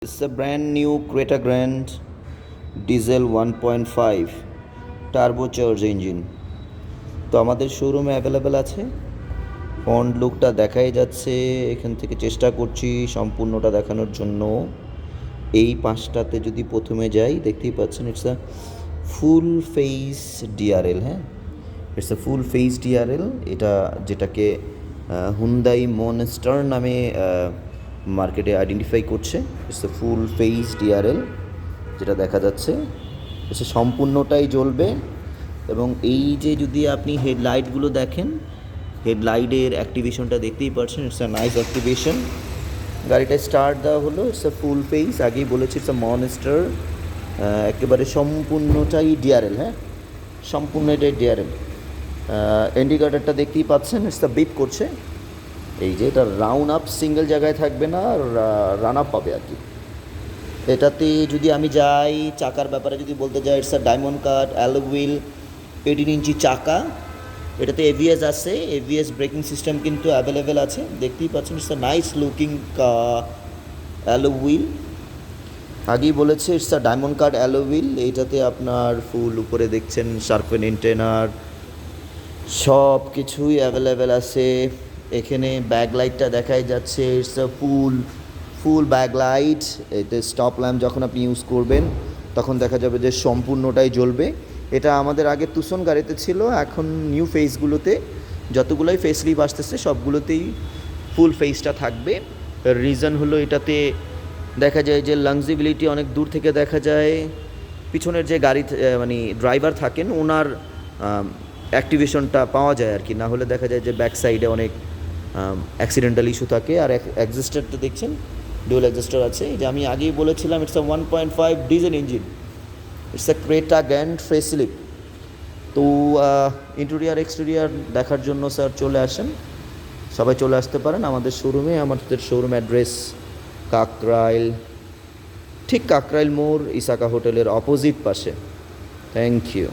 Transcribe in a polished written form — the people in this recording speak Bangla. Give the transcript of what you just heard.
It's a brand new Creta Grand diesel 1.5 turbocharged engine. তো আমাদের শোরুমে অ্যাভেলেবেল আছে। ফ্রন্ট লুকটা দেখাই যাচ্ছে, এখান থেকে চেষ্টা করছি সম্পূর্ণটা দেখানোর জন্য। এই পাঁচটাতে যদি প্রথমে যাই, দেখতেই পাচ্ছেন it's a full face DRL. হ্যাঁ, it's a full face DRL. এটা যেটাকে হুন্দাই মনস্টার নামে মার্কেটে আইডেন্টিফাই করছে। It's a full face DRL, যেটা দেখা যাচ্ছে সে সম্পূর্ণটাই জ্বলবে। এবং এই যে যদি আপনি হেডলাইটগুলো দেখেন, হেডলাইটের অ্যাক্টিভেশনটা দেখতেই পাচ্ছেন, ইটস আ নাইস অ্যাক্টিভেশন। গাড়িটা স্টার্ট দেওয়া হলো, ইটস আ ফুল ফেস, আগেই বলেছি ইটস আ মনস্টার, একেবারে সম্পূর্ণটাই ডিআরএল। হ্যাঁ, সম্পূর্ণ এটাই ডিআরএল। ইন্ডিকেটরটা দেখতেই পাচ্ছেন, ইটস আ বিপ করছে। এই যে এটা রাউন্ড আপ সিঙ্গেল জায়গায় থাকবে না, রান আপ পাবে আর কি। এটাতে যদি আমি যাই, চাকার ব্যাপারে যদি বলতে যাই, it's a diamond cut alloy wheel, 18 ইঞ্চি চাকা। এটাতে এভিএস আছে, এভিএস ব্রেকিং সিস্টেম কিন্তু অ্যাভেলেবেল আছে, দেখতেই পাচ্ছেন। It's a nice looking alloy wheel. আগেই বলেছে it's a diamond cut alloy wheel. এইটাতে আপনার ফুল উপরে দেখছেন শার্পেন এন্টেনার, সব কিছুই অ্যাভেলেবেল আছে। এখানে ব্যাক লাইটটা দেখাই যাচ্ছে, it's a full back light. এতে স্টপ ল্যাম্প যখন আপনি ইউজ করবেন তখন দেখা যাবে যে সম্পূর্ণটাই জ্বলবে। এটা আমাদের আগে তুসন গাড়িতে ছিল, এখন নিউ ফেসগুলোতে যতগুলোই ফেস লিফট আসতেছে সবগুলোতেই ফুল ফেসটা থাকবে। রিজন হলো এটাতে দেখা যায় যে লাংজিবিলিটি অনেক দূর থেকে দেখা যায়। পিছনের যে গাড়ি মানে ড্রাইভার থাকেন ওনার অ্যাক্টিভেশনটা পাওয়া যায় আর কি, না হলে দেখা যায় যে ব্যাক সাইডে অনেক অ্যাক্সিডেন্টাল ইস্যু থাকে। আর এক্সিস্টারটা দেখছেন, ডুয়েল এক্সিস্টার আছে। যে আমি আগেই বলেছিলাম it's a 1.5 diesel engine, it's a Creta grand facelift. তো ইন্টেরিয়ার এক্সটেরিয়ার দেখার জন্য স্যার চলে আসেন, সবাই চলে আসতে পারেন আমাদের শোরুমে। আমাদের শোরুম অ্যাড্রেস কাকরাইল, ঠিক কাকরাইল মোড়, ইসাকা হোটেলের অপোজিট পাশে। Thank you.